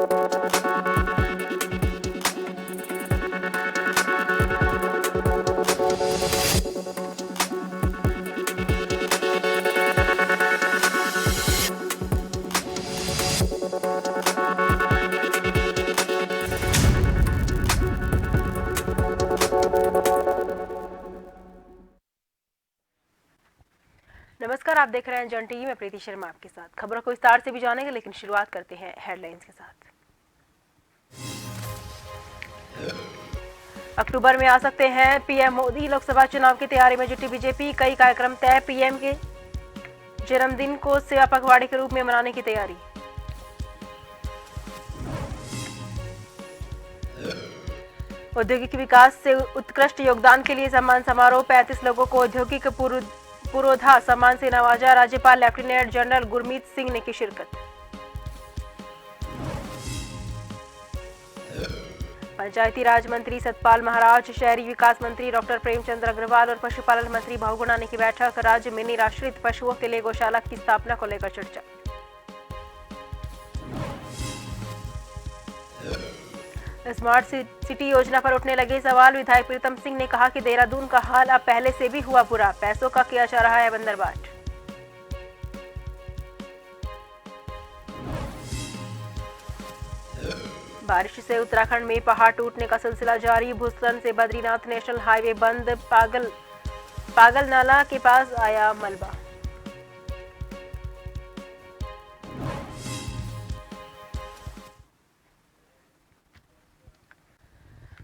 नमस्कार, आप देख रहे हैं जन टीवी में प्रीति शर्मा आपके साथ। खबरों को विस्तार से भी जानेंगे, लेकिन शुरुआत करते हैं हेडलाइंस के साथ। अक्टूबर में आ सकते हैं पीएम मोदी। लोकसभा चुनाव की तैयारी में जुटी बीजेपी। कई कार्यक्रम तय। पीएम के जन्मदिन को सेवा पखवाड़े के रूप में मनाने की तैयारी। औद्योगिक विकास से उत्कृष्ट योगदान के लिए सम्मान समारोह। 35 लोगों को औद्योगिक पुरोधा सम्मान से नवाजा। राज्यपाल लेफ्टिनेंट जनरल गुरमीत सिंह ने की शिरकत। पंचायती राज मंत्री सतपाल महाराज, शहरी विकास मंत्री डॉक्टर प्रेमचंद्र अग्रवाल और पशुपालन मंत्री बहुगुणा ने की बैठक। राज्य में निराश्रित पशुओं के लिए गौशाला की स्थापना को लेकर चर्चा। स्मार्ट सिटी योजना पर उठने लगे सवाल। विधायक प्रीतम सिंह ने कहा कि देहरादून का हाल अब पहले से भी हुआ बुरा। पैसों का किया जा रहा है बंदरबाट। बारिश से उत्तराखंड में पहाड़ टूटने का सिलसिला जारी। भूस्खलन से बद्रीनाथ नेशनल हाईवे बंद। पागल नाला के पास आया मलबा।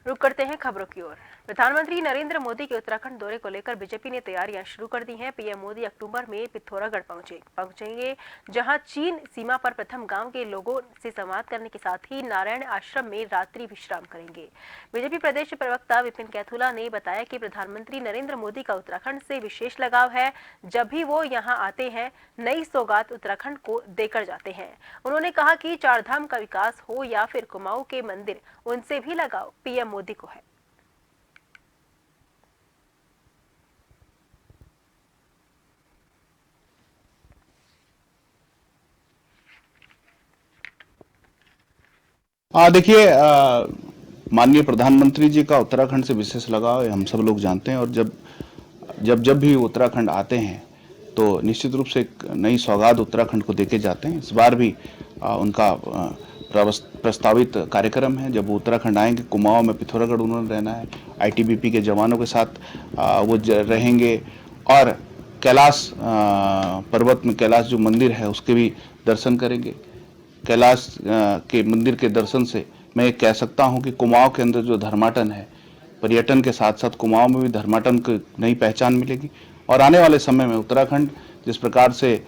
रुक करते हैं खबरों की ओर। प्रधानमंत्री नरेंद्र मोदी के उत्तराखंड दौरे को लेकर बीजेपी ने तैयारियां शुरू कर दी हैं। पीएम मोदी अक्टूबर में पिथौरागढ़ पहुंचेंगे, जहां चीन सीमा पर प्रथम गांव के लोगों से संवाद करने के साथ ही नारायण आश्रम में रात्रि विश्राम करेंगे। बीजेपी प्रदेश प्रवक्ता विपिन कैथुला ने बताया कि प्रधानमंत्री नरेंद्र मोदी का उत्तराखंड से विशेष लगाव है। जब भी वो यहाँ आते हैं, नई सौगात उत्तराखंड को देकर जाते हैं। उन्होंने कहा कि चारधाम का विकास हो या फिर कुमाऊं के मंदिर, उनसे भी लगाव पीएम मोदी को है। देखिए, माननीय प्रधानमंत्री जी का उत्तराखंड से विशेष लगाव है, हम सब लोग जानते हैं। और जब भी उत्तराखंड आते हैं तो निश्चित रूप से एक नई सौगात उत्तराखंड को देके जाते हैं। इस बार भी उनका प्रस्तावित कार्यक्रम है। जब वो उत्तराखंड आएंगे, कुमाऊं में पिथौरागढ़ उन्होंने रहना है। आईटीबीपी के जवानों के साथ वो रहेंगे और कैलाश पर्वत में कैलाश जो मंदिर है उसके भी दर्शन करेंगे। कैलाश के मंदिर के दर्शन से मैं ये कह सकता हूं कि कुमाऊं के अंदर जो धर्माटन है, पर्यटन के साथ साथ कुमाऊं में भी धर्माटन को नई पहचान मिलेगी। और आने वाले समय में उत्तराखंड जिस प्रकार से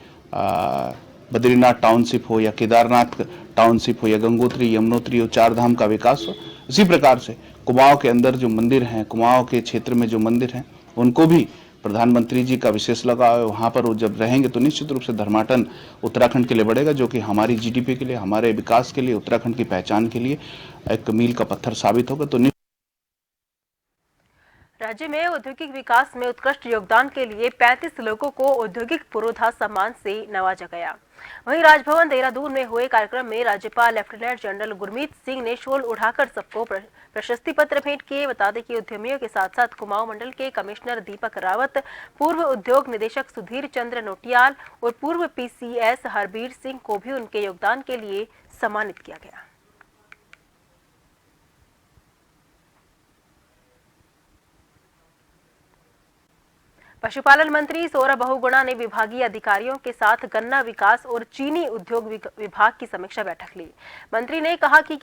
बद्रीनाथ टाउनशिप हो या केदारनाथ टाउनशिप हो या गंगोत्री, यमुनोत्री और चारधाम का विकास हो, इसी प्रकार से कुमाऊं के अंदर जो मंदिर हैं, कुमाऊं के क्षेत्र में जो मंदिर हैं, उनको भी प्रधानमंत्री जी का विशेष लगाव है। वहाँ पर वो जब रहेंगे तो निश्चित रूप से धर्माटन उत्तराखंड के लिए बढ़ेगा, जो कि हमारी जीडीपी के लिए, हमारे विकास के लिए, उत्तराखंड की पहचान के लिए एक मील का पत्थर साबित होगा। तो राज्य में औद्योगिक विकास में उत्कृष्ट योगदान के लिए 35 लोगों को औद्योगिक पुरोधा सम्मान से नवाजा गया। वहीं राजभवन देहरादून में हुए कार्यक्रम में राज्यपाल लेफ्टिनेंट जनरल गुरमीत सिंह ने शॉल उड़ाकर सबको प्रशस्ति पत्र भेंट किए। बता दें कि उद्यमियों के साथ साथ कुमाऊं मंडल के कमिश्नर दीपक रावत, पूर्व उद्योग निदेशक सुधीर चंद्र नोटियाल और पूर्व पीसीएस हरबीर सिंह को भी उनके योगदान के लिए सम्मानित किया गया। पशुपालन मंत्री सौरभ बहुगुणा ने विभागीय अधिकारियों के साथ गन्ना विकास और चीनी उद्योग विभाग की समीक्षा बैठक ली। मंत्री ने कहा कि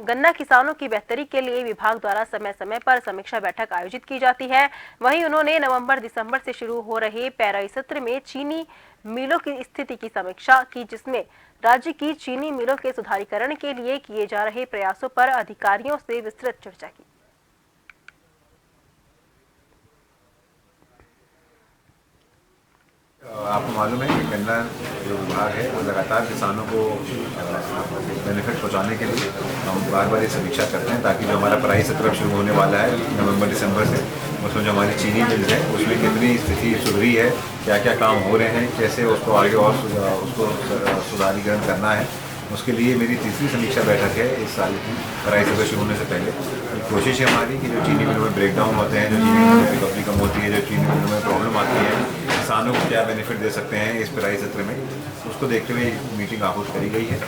गन्ना किसानों की बेहतरी के लिए विभाग द्वारा समय समय पर समीक्षा बैठक आयोजित की जाती है। वहीं उन्होंने नवंबर-दिसंबर से शुरू हो रहे पेराई सत्र में चीनी मिलों की स्थिति की समीक्षा की, जिसमें राज्य की चीनी मिलों के सुधारीकरण के लिए किए जा रहे प्रयासों पर अधिकारियों से विस्तृत चर्चा की। आपको मालूम है कि गन्ना जो विभाग है वो लगातार किसानों को बेनिफिट पहुंचाने के लिए हम बार बार ये समीक्षा करते हैं, ताकि जो हमारा पेराई सत्र शुरू होने वाला है नवंबर-दिसंबर से, उसमें जो हमारी चीनी मिल्स है उसमें कितनी स्थिति सुधरी है, क्या क्या काम हो रहे हैं, कैसे उसको आगे और उसको सुधारीकरण करना है, उसके लिए मेरी तीसरी समीक्षा बैठक है इस साल की पराई सत्र शुरू होने से पहले। कोशिश है हमारी कि जो चीनी मिलों में ब्रेकडाउन होते हैं, जो चीनी मिलों में रिकवरी कम होती है, जो चीनी मिलों में प्रॉब्लम आती है, किसानों को क्या बेनिफिट दे सकते हैं इस पराई सत्र में, उसको देखते हुए मीटिंग आहूत करी गई है।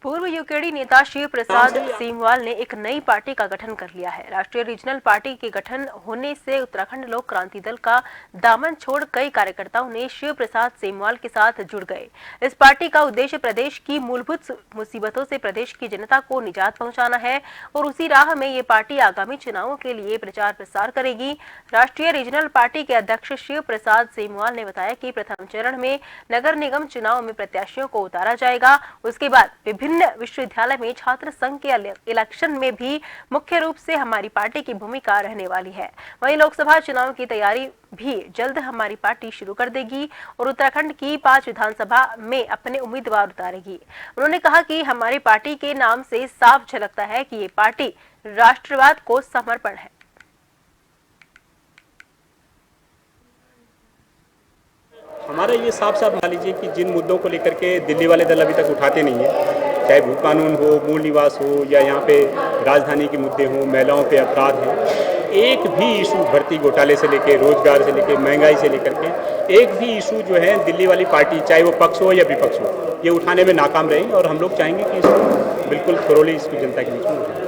पूर्व यूकेडी नेता शिव प्रसाद सीमवाल ने एक नई पार्टी का गठन कर लिया है। राष्ट्रीय रीजनल पार्टी के गठन होने से उत्तराखंड लोक क्रांति दल का दामन छोड़ कई कार्यकर्ताओं ने शिव प्रसाद सीमवाल के साथ जुड़ गए। इस पार्टी का उद्देश्य प्रदेश की मूलभूत मुसीबतों से प्रदेश की जनता को निजात पहुंचाना है और उसी राह में ये पार्टी आगामी चुनावों के लिए प्रचार प्रसार करेगी। राष्ट्रीय रीजनल पार्टी के अध्यक्ष शिव प्रसाद सीमवाल ने बताया कि प्रथम चरण में नगर निगम चुनाव में प्रत्याशियों को उतारा जाएगा। उसके बाद विभिन्न विश्वविद्यालय में छात्र संघ के इलेक्शन में भी मुख्य रूप से हमारी पार्टी की भूमिका रहने वाली है। वहीं लोकसभा चुनाव की तैयारी भी जल्द हमारी पार्टी शुरू कर देगी और उत्तराखंड की 5 विधानसभा में अपने उम्मीदवार उतारेगी। उन्होंने कहा कि हमारी पार्टी के नाम से साफ झलकता है कि ये पार्टी राष्ट्रवाद को समर्पण है। हमारा ये साफ साफ मान लीजिए कि जिन मुद्दों को लेकर के दिल्ली वाले दल अभी तक उठाते नहीं है, चाहे भू कानून हो, मूल निवास हो, या यहाँ पे राजधानी के मुद्दे हों, महिलाओं पे अपराध हैं, एक भी इशू भर्ती घोटाले से लेके, रोजगार से लेके, महंगाई से लेकर के एक भी इशू जो है दिल्ली वाली पार्टी, चाहे वो पक्ष हो या विपक्ष हो, ये उठाने में नाकाम रही। और हम लोग चाहेंगे कि इसको बिल्कुल थोरोली इसको जनता के बीच में उठाएं।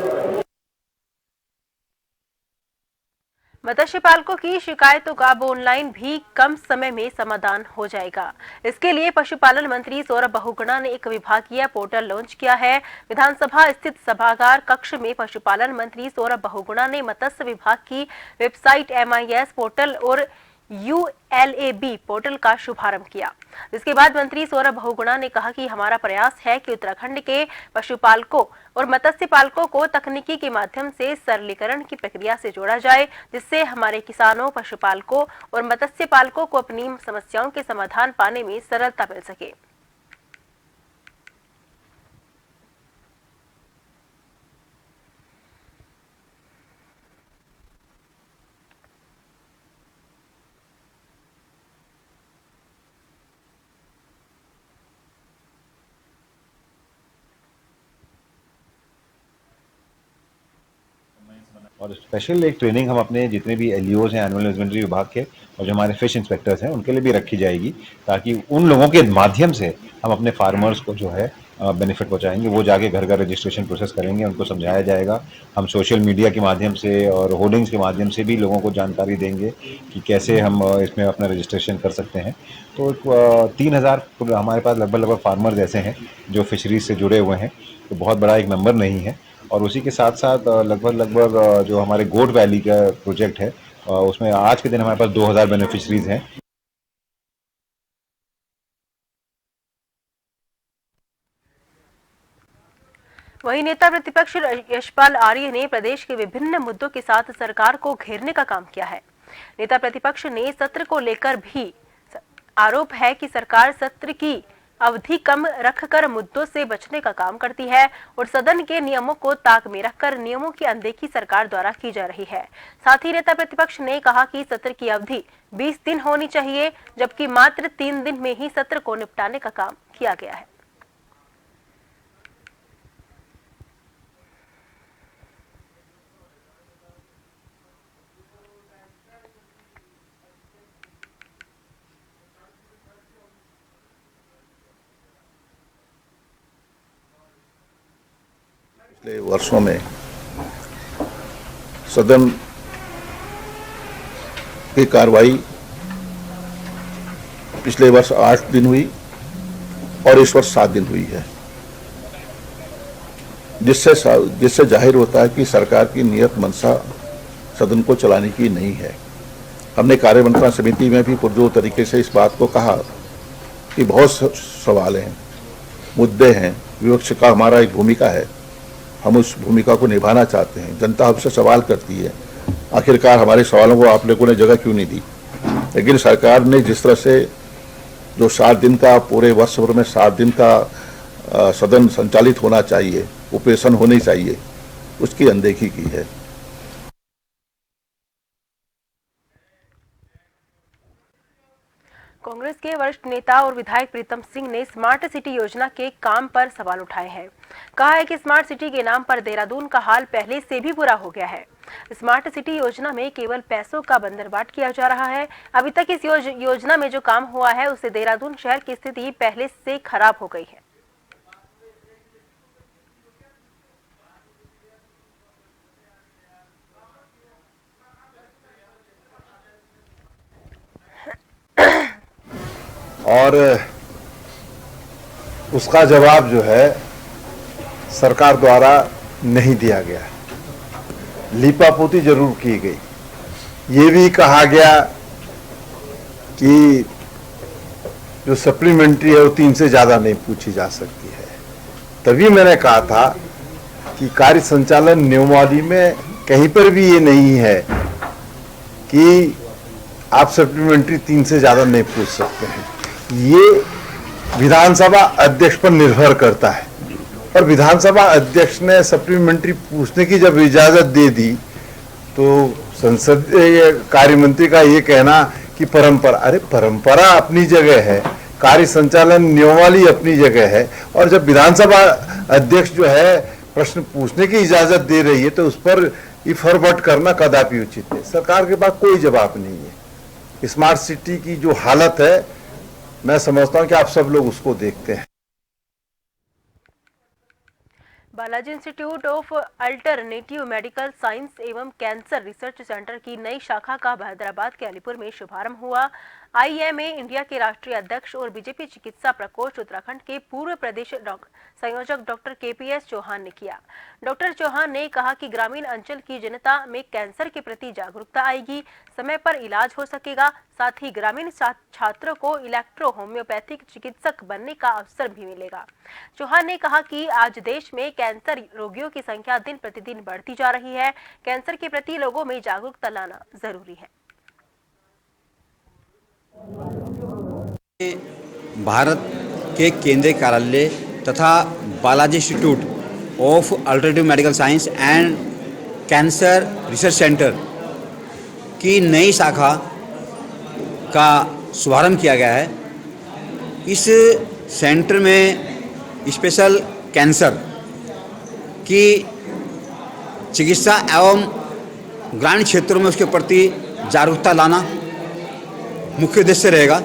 मत्स्य पालकों की शिकायतों का अब ऑनलाइन भी कम समय में समाधान हो जाएगा। इसके लिए पशुपालन मंत्री सौरभ बहुगुणा ने एक विभागीय पोर्टल लॉन्च किया है। विधानसभा स्थित सभागार कक्ष में पशुपालन मंत्री सौरभ बहुगुणा ने मत्स्य विभाग की वेबसाइट MIS पोर्टल और ULAB पोर्टल का शुभारंभ किया। इसके बाद मंत्री सौरभ बहुगुणा ने कहा कि हमारा प्रयास है कि उत्तराखंड के पशुपालकों और मत्स्य पालकों को तकनीकी के माध्यम से सरलीकरण की प्रक्रिया से जोड़ा जाए, जिससे हमारे किसानों, पशुपालकों और मत्स्य पालकों को अपनी समस्याओं के समाधान पाने में सरलता मिल सके। और स्पेशल एक ट्रेनिंग हम अपने जितने भी LEOs हैं, एनुअल हस्बेंड्री विभाग के, और जो हमारे फिश इंस्पेक्टर्स हैं, उनके लिए भी रखी जाएगी, ताकि उन लोगों के माध्यम से हम अपने फार्मर्स को जो है बेनिफिट पहुंचाएंगे। वो जाके घर घर रजिस्ट्रेशन प्रोसेस करेंगे, उनको समझाया जाएगा। हम सोशल मीडिया के माध्यम से और होर्डिंग्स के माध्यम से भी लोगों को जानकारी देंगे कि कैसे हम इसमें अपना रजिस्ट्रेशन कर सकते हैं। तो 3000 हमारे पास लगभग फार्मर्स ऐसे हैं जो फिशरीज से जुड़े हुए हैं, तो बहुत बड़ा एक नंबर नहीं है। और उसी के साथ साथ लगभग जो हमारे गोट वैली का प्रोजेक्ट है, उसमें आज के दिन हमारे पास 2000 बेनिफिशरीज हैं। वहीं नेता प्रतिपक्ष यशपाल आर्य ने प्रदेश के विभिन्न मुद्दों के साथ सरकार को घेरने का काम किया है। नेता प्रतिपक्ष ने सत्र को लेकर भी आरोप है कि सरकार सत्र की अवधि कम रखकर मुद्दों से बचने का काम करती है और सदन के नियमों को ताक में रखकर नियमों की अनदेखी सरकार द्वारा की जा रही है। साथ ही नेता प्रतिपक्ष ने कहा कि सत्र की अवधि 20 दिन होनी चाहिए, जबकि मात्र 3 दिन में ही सत्र को निपटाने का काम किया गया है। पिछले वर्षों में सदन की कार्रवाई पिछले वर्ष 8 दिन हुई और इस वर्ष 7 दिन हुई है, जिससे जाहिर होता है कि सरकार की नियत मंशा सदन को चलाने की नहीं है। हमने कार्यमंत्रणा समिति में भी पुरजोर तरीके से इस बात को कहा कि बहुत सवाल हैं, मुद्दे हैं, विपक्ष का हमारा एक भूमिका है, हम उस भूमिका को निभाना चाहते हैं। जनता हमसे सवाल करती है, आखिरकार हमारे सवालों को आप लोगों ने जगह क्यों नहीं दी। लेकिन सरकार ने जिस तरह से जो 7 दिन का, पूरे वर्ष भर में 7 दिन का सदन संचालित होना चाहिए, उपवेशन होनी चाहिए, उसकी अनदेखी की है। कांग्रेस के वरिष्ठ नेता और विधायक प्रीतम सिंह ने स्मार्ट सिटी योजना के काम पर सवाल उठाए हैं। कहा है कि स्मार्ट सिटी के नाम पर देहरादून का हाल पहले से भी बुरा हो गया है। स्मार्ट सिटी योजना में केवल पैसों का बंदरबाट किया जा रहा है। अभी तक इस योजना में जो काम हुआ है उससे देहरादून शहर की स्थिति पहले से खराब हो गई है। और उसका जवाब जो है सरकार द्वारा नहीं दिया गया, लीपापोती जरूर की गई। ये भी कहा गया कि जो सप्लीमेंट्री है वो 3 से ज़्यादा नहीं पूछी जा सकती है। तभी मैंने कहा था कि कार्य संचालन नियमावली में कहीं पर भी ये नहीं है कि आप सप्लीमेंट्री 3 से ज़्यादा नहीं पूछ सकते हैं। ये विधानसभा अध्यक्ष पर निर्भर करता है और विधानसभा अध्यक्ष ने सप्लीमेंट्री पूछने की जब इजाजत दे दी तो संसदीय कार्य मंत्री का ये कहना कि परंपरा, अरे परंपरा अपनी जगह है, कार्य संचालन नियमावली अपनी जगह है, और जब विधानसभा अध्यक्ष जो है प्रश्न पूछने की इजाजत दे रही है तो उस पर इफरबट करना कदापि उचित है। सरकार के पास कोई जवाब नहीं है। स्मार्ट सिटी की जो हालत है मैं समझता हूं कि आप सब लोग उसको देखते हैं। Balaji institute of alternative medical science एवं कैंसर रिसर्च सेंटर की नई शाखा का हैदराबाद के अलीपुर में शुभारंभ हुआ। आईएमए इंडिया के राष्ट्रीय अध्यक्ष और बीजेपी चिकित्सा प्रकोष्ठ उत्तराखंड के पूर्व प्रदेश संयोजक डॉक्टर केपीएस चौहान ने किया। डॉक्टर चौहान ने कहा कि ग्रामीण अंचल की जनता में कैंसर के प्रति जागरूकता आएगी, समय पर इलाज हो सकेगा, साथ ही ग्रामीण छात्रों को इलेक्ट्रो होम्योपैथिक चिकित्सक बनने का अवसर भी मिलेगा। चौहान ने कहा कि आज देश में कैंसर रोगियों की संख्या दिन प्रतिदिन बढ़ती जा रही है। कैंसर के प्रति लोगों में जागरूकता लाना जरूरी है। भारत के केंद्रीय कार्यालय तथा Balaji institute of alternative medical science and cancer research centre की नई शाखा का शुभारंभ किया गया है। इस सेंटर में स्पेशल कैंसर की चिकित्सा एवं ग्रामीण क्षेत्रों में उसके प्रति जागरूकता लाना मुख्य उद्देश्य रहेगा।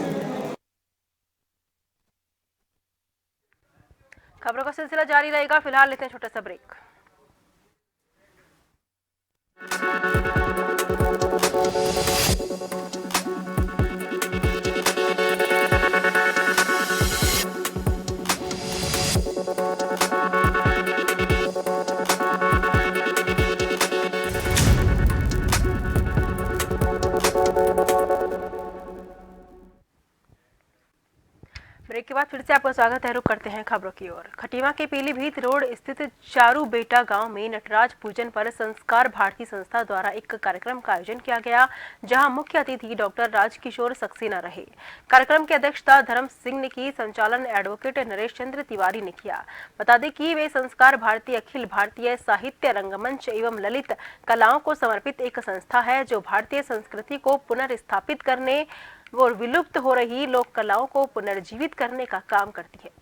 खबरों का सिलसिला जारी रहेगा। फिलहाल लेते हैं छोटा सा ब्रेक। ब्रेक के बाद फिर से आपका स्वागत है। रुक करते हैं खबरों की ओर। खटीमा के पीलीभीत रोड स्थित चारू बेटा गांव में नटराज पूजन पर संस्कार भारती संस्था द्वारा एक कार्यक्रम का आयोजन किया गया, जहां मुख्य अतिथि डॉक्टर राजकिशोर सक्सेना रहे। कार्यक्रम की अध्यक्षता धर्म सिंह ने की, संचालन एडवोकेट नरेश चंद्र तिवारी ने किया। बता दें कि वे संस्कार भारती अखिल भारतीय साहित्य रंगमंच एवं ललित कलाओं को समर्पित एक संस्था है, जो भारतीय संस्कृति को पुनर्स्थापित करने और विलुप्त हो रही लोक कलाओं को पुनर्जीवित करने का काम करती है।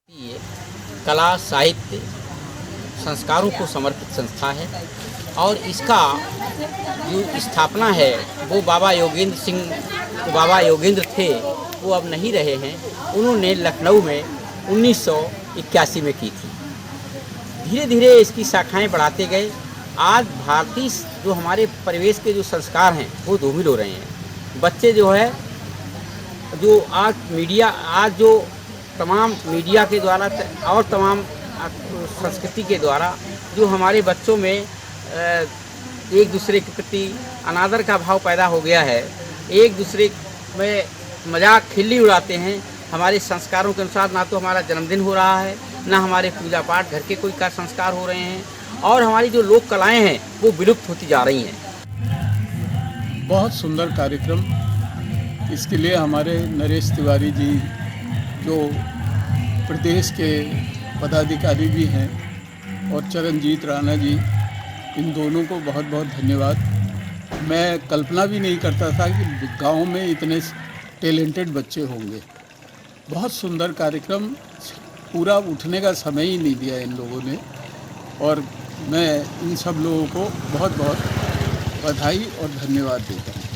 ये कला साहित्य संस्कारों को समर्पित संस्था है और इसका जो स्थापना है वो बाबा योगेंद्र थे, वो अब नहीं रहे हैं। उन्होंने लखनऊ में 1981 में की थी। धीरे धीरे इसकी शाखाएं बढ़ाते गए। आज भारतीय जो हमारे परिवेश के जो संस्कार हैं वो धूमिल हो रहे हैं। बच्चे जो है जो आज मीडिया आज जो तमाम मीडिया के द्वारा और तमाम संस्कृति के द्वारा जो हमारे बच्चों में एक दूसरे के प्रति अनादर का भाव पैदा हो गया है, एक दूसरे में मजाक खिल्ली उड़ाते हैं। हमारे संस्कारों के अनुसार ना तो हमारा जन्मदिन हो रहा है, ना हमारे पूजा पाठ घर के कोई का संस्कार हो रहे हैं, और हमारी जो लोक कलाएं हैं वो विलुप्त होती जा रही हैं। बहुत सुंदर कार्यक्रम। इसके लिए हमारे नरेश तिवारी जी जो प्रदेश के पदाधिकारी भी हैं और चरणजीत राणा जी, इन दोनों को बहुत बहुत धन्यवाद। मैं कल्पना भी नहीं करता था कि गांव में इतने टैलेंटेड बच्चे होंगे। बहुत सुंदर कार्यक्रम, पूरा उठने का समय ही नहीं दिया इन लोगों ने, और मैं इन सब लोगों को बहुत बहुत बधाई और धन्यवाद देता हूँ।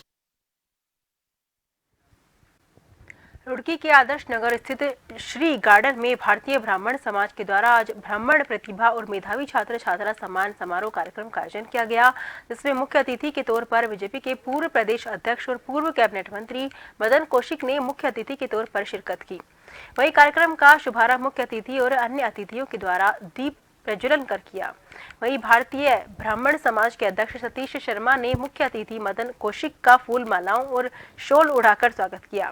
रुड़की के आदर्श नगर स्थित श्री गार्डन में भारतीय ब्राह्मण समाज के द्वारा आज ब्राह्मण प्रतिभा और मेधावी छात्र छात्रा सम्मान समारोह कार्यक्रम का आयोजन किया गया, जिसमें मुख्य अतिथि के तौर पर बीजेपी के पूर्व प्रदेश अध्यक्ष और पूर्व कैबिनेट मंत्री मदन कौशिक ने मुख्य अतिथि के तौर पर शिरकत की। वहीं कार्यक्रम का शुभारंभ मुख्य अतिथि और अन्य अतिथियों के द्वारा दीप प्रज्वलन कर किया। वहीं भारतीय ब्राह्मण समाज के अध्यक्ष सतीश शर्मा ने मुख्य अतिथि मदन कौशिक का फूल मालाओं और शॉल उड़ाकर स्वागत किया।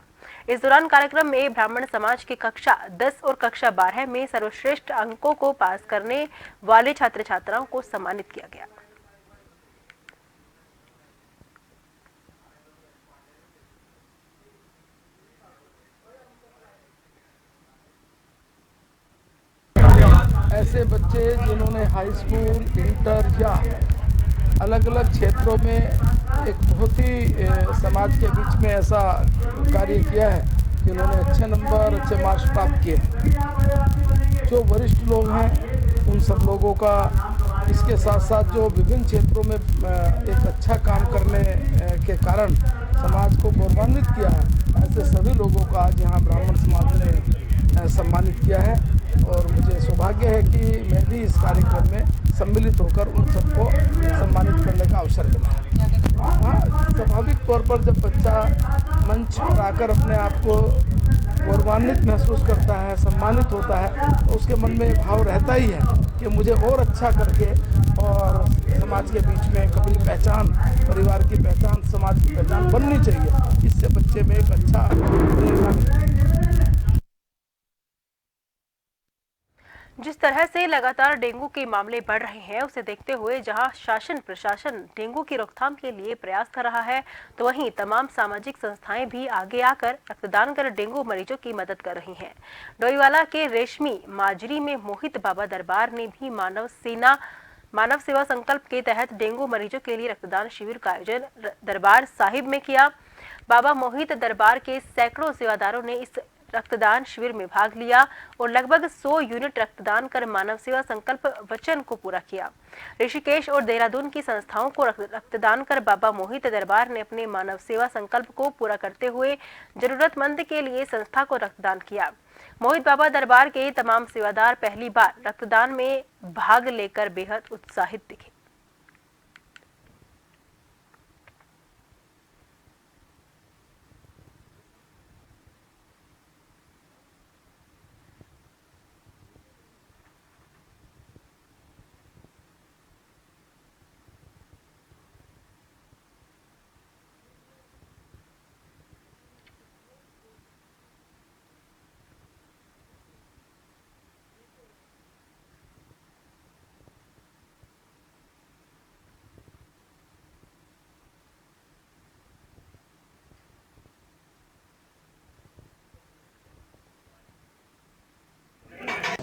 इस दौरान कार्यक्रम में ब्राह्मण समाज के कक्षा 10 और कक्षा 12 में सर्वश्रेष्ठ अंकों को पास करने वाले छात्र छात्राओं को सम्मानित किया गया। ऐसे बच्चे जिन्होंने हाई स्कूल, इंटर या अलग अलग क्षेत्रों में एक बहुत ही समाज के बीच में ऐसा कार्य किया है, जिन्होंने अच्छे नंबर, अच्छे मार्क्स प्राप्त किए हैं। जो वरिष्ठ लोग हैं उन सब लोगों का, इसके साथ साथ जो विभिन्न क्षेत्रों में एक अच्छा काम करने के कारण समाज को गौरवान्वित किया है, ऐसे सभी लोगों का आज यहाँ ब्राह्मण समाज ने सम्मानित किया है। और मुझे सौभाग्य है कि मैं भी इस कार्यक्रम में सम्मिलित होकर उन सबको सम्मानित करने का अवसर मिला। हाँ, स्वाभाविक तौर पर जब बच्चा मंच पर आकर अपने आप को गौरवान्वित महसूस करता है, सम्मानित होता है, तो उसके मन में भाव रहता ही है कि मुझे और अच्छा करके और समाज के बीच में अपनी पहचान, परिवार की पहचान, समाज की पहचान बननी चाहिए। इससे बच्चे में एक अच्छा प्रेरणा मिलती है। जिस तरह से लगातार डेंगू के मामले बढ़ रहे हैं, उसे देखते हुए जहां शासन प्रशासन डेंगू की रोकथाम के लिए प्रयास कर रहा है, तो वहीं तमाम सामाजिक संस्थाएं भी आगे आकर रक्तदान कर डेंगू मरीजों की मदद कर रही हैं। डोईवाला के रेशमी माजरी में मोहित बाबा दरबार ने भी मानव सेवा संकल्प के तहत डेंगू मरीजों के लिए रक्तदान शिविर का आयोजन दरबार साहिब में किया। बाबा मोहित दरबार के सैकड़ों सेवादारों ने इस रक्तदान शिविर में भाग लिया और लगभग 100 यूनिट रक्तदान कर मानव सेवा संकल्प वचन को पूरा किया। ऋषिकेश और देहरादून की संस्थाओं को रक्तदान कर बाबा मोहित दरबार ने अपने मानव सेवा संकल्प को पूरा करते हुए जरूरतमंद के लिए संस्था को रक्तदान किया। मोहित बाबा दरबार के तमाम सेवादार पहली बार रक्तदान में भाग लेकर बेहद उत्साहित दिखे।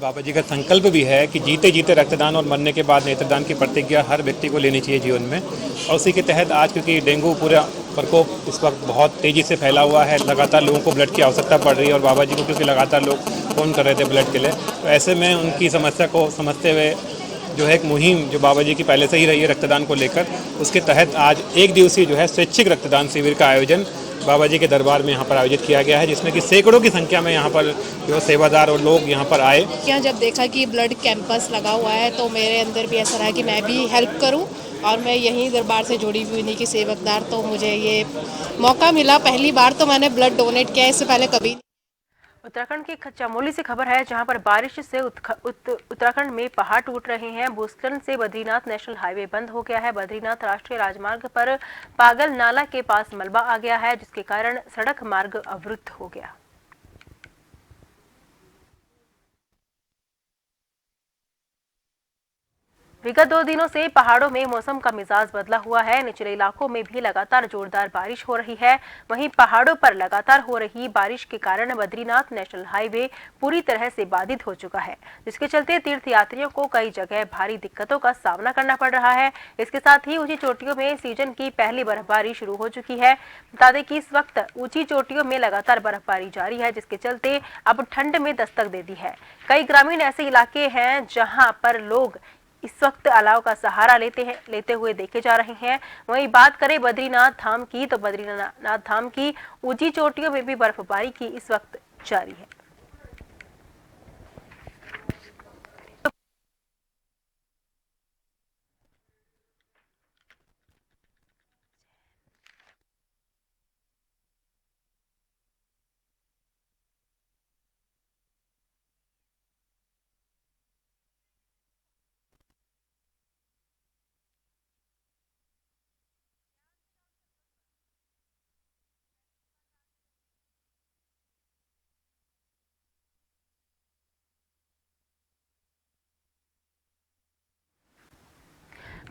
बाबा जी का संकल्प भी है कि जीते जीते रक्तदान और मरने के बाद नेत्रदान की प्रतिज्ञा हर व्यक्ति को लेनी चाहिए जीवन में। और उसी के तहत आज क्योंकि डेंगू पूरा प्रकोप इस वक्त बहुत तेज़ी से फैला हुआ है, लगातार लोगों को ब्लड की आवश्यकता पड़ रही है और बाबा जी को क्योंकि लगातार लोग फ़ोन कर रहे थे ब्लड के लिए, तो ऐसे में उनकी समस्या को समझते हुए जो है एक मुहिम जो बाबा जी की पहले से ही रही है रक्तदान को लेकर, उसके तहत आज एक दिवसीय जो है स्वैच्छिक रक्तदान शिविर का आयोजन बाबा जी के दरबार में यहाँ पर आयोजित किया गया है, जिसमें कि सैकड़ों की संख्या में यहाँ पर जो सेवादार और लोग यहाँ पर आए। यहाँ जब देखा कि ब्लड कैंपस लगा हुआ है तो मेरे अंदर भी ऐसा रहा कि मैं भी हेल्प करूँ, और मैं यहीं दरबार से जुड़ी हुई नहीं कि सेवकदार, तो मुझे ये मौका मिला। पहली बार तो मैंने ब्लड डोनेट किया, इससे पहले कभी। उत्तराखंड के चमोली से खबर है, जहां पर बारिश से उत्तराखंड में पहाड़ टूट रहे हैं। भूस्खलन से बद्रीनाथ नेशनल हाईवे बंद हो गया है। बद्रीनाथ राष्ट्रीय राजमार्ग पर पागल नाला के पास मलबा आ गया है, जिसके कारण सड़क मार्ग अवरुद्ध हो गया। विगत 2 दिनों से पहाड़ों में मौसम का मिजाज बदला हुआ है। निचले इलाकों में भी लगातार जोरदार बारिश हो रही है। वहीं पहाड़ों पर लगातार हो रही बारिश के कारण बद्रीनाथ नेशनल हाईवे पूरी तरह से बाधित हो चुका है, जिसके चलते तीर्थयात्रियों को कई जगह भारी दिक्कतों का सामना करना पड़ रहा है। इसके साथ ही ऊंची चोटियों में सीजन की पहली बर्फबारी शुरू हो चुकी है। बता दें कि इस वक्त ऊंची चोटियों में लगातार बर्फबारी जारी है, जिसके चलते अब ठंड में दस्तक दे दी है। कई ग्रामीण ऐसे इलाके हैं जहां पर लोग इस वक्त अलाव का सहारा लेते हुए देखे जा रहे हैं। वहीं बात करें बद्रीनाथ धाम की, तो बद्रीनाथ धाम की ऊंची चोटियों में भी बर्फबारी की इस वक्त जारी है।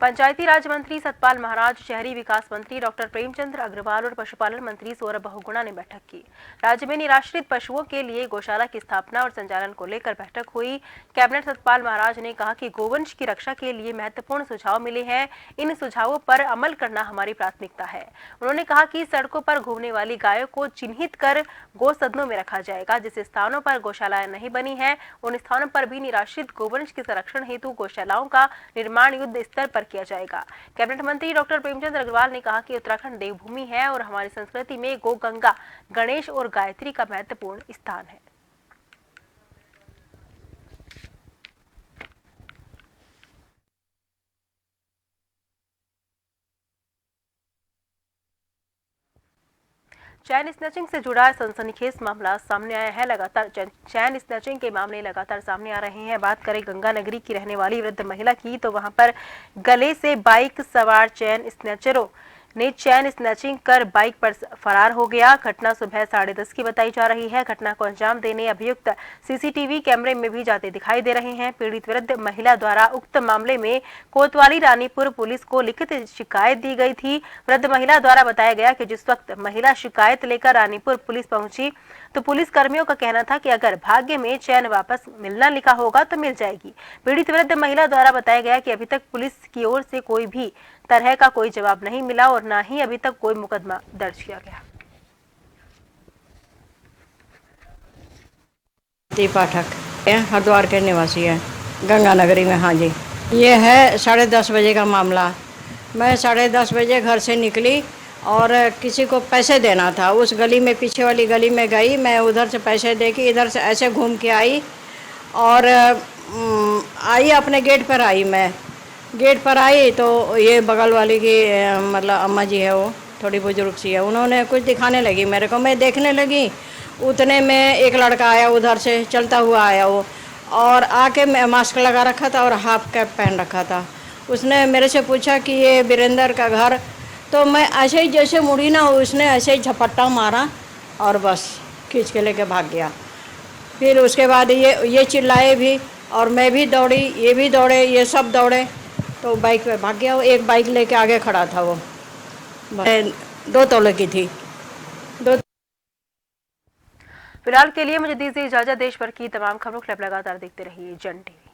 पंचायती राज मंत्री सतपाल महाराज, शहरी विकास मंत्री डॉक्टर प्रेमचंद्र अग्रवाल और पशुपालन मंत्री सौरभ बहुगुणा ने बैठक की। राज्य में निराश्रित पशुओं के लिए गौशाला की स्थापना और संचालन को लेकर बैठक हुई। कैबिनेट सतपाल महाराज ने कहा कि गोवंश की रक्षा के लिए महत्वपूर्ण सुझाव मिले हैं। इन सुझावों पर अमल करना हमारी प्राथमिकता है। उन्होंने कहा कि सड़कों पर घूमने वाली गायों को चिन्हित कर गौ सदनों में रखा जाएगा। जिस स्थानों पर गौशालाएं नहीं बनी है, उन स्थानों पर भी निराश्रित गोवंश के संरक्षण हेतु गौशालाओं का निर्माण युद्ध स्तर पर किया जाएगा। कैबिनेट मंत्री डॉक्टर प्रेमचंद्र अग्रवाल ने कहा कि उत्तराखंड देवभूमि है और हमारी संस्कृति में गौ गंगा, गणेश और गायत्री का महत्वपूर्ण स्थान है। चैन स्नैचिंग से जुड़ा सनसनीखेज मामला सामने आया है। लगातार चैन स्नैचिंग के मामले लगातार सामने आ रहे हैं। बात करें गंगानगरी की रहने वाली वृद्ध महिला की, तो वहां पर गले से बाइक सवार चैन स्नैचरों ने चैन स्नैचिंग कर बाइक पर फरार हो गया। घटना सुबह 10:30 की बताई जा रही है। घटना को अंजाम देने अभियुक्त सीसीटीवी कैमरे में भी जाते दिखाई दे रहे हैं। पीड़ित वृद्ध महिला द्वारा उक्त मामले में कोतवाली रानीपुर पुलिस को लिखित शिकायत दी गई थी। वृद्ध महिला द्वारा बताया गया कि जिस वक्त महिला शिकायत लेकर रानीपुर पुलिस पहुंची तो पुलिस कर्मियों का कहना था कि अगर भाग्य में चैन वापस मिलना लिखा होगा तो मिल जाएगी। पीड़ित वृद्ध महिला द्वारा बताया गया कि अभी तक पुलिस की ओर से कोई भी तरह का कोई जवाब नहीं मिला और न ही अभी तक कोई मुकदमा दर्ज किया गया। पाठक हरिद्वार के निवासी है, गंगानगरी में। हाँ जी, ये है 10:30 बजे का मामला। मैं 10:30 बजे घर से निकली और किसी को पैसे देना था। उस गली में, पीछे वाली गली में गई। मैं उधर से पैसे दे के इधर से ऐसे घूम के आई और आई अपने गेट पर आई। मैं गेट पर आई तो ये बगल वाली की मतलब अम्मा जी है, वो थोड़ी बुजुर्ग सी है, उन्होंने कुछ दिखाने लगी मेरे को। मैं देखने लगी, उतने में एक लड़का आया, उधर से चलता हुआ आया वो, और आके मैं मास्क लगा रखा था और हाफ कैप पहन रखा था। उसने मेरे से पूछा कि ये वीरेंद्र का घर, तो मैं ऐसे ही जैसे मुड़ी ना, उसने ऐसे ही झपट्टा मारा और बस खींच के लेके भाग गया। फिर उसके बाद ये चिल्लाए भी और मैं भी दौड़ी, ये भी दौड़े, ये सब दौड़े, तो बाइक पे भाग गया वो। एक बाइक लेके आगे खड़ा था वो, 2 तोले की थी। फिलहाल के लिए मुझे दीजिए इजाजत। देश भर की तमाम खबरों के लिए लगातार देखते रहिए जन टीवी।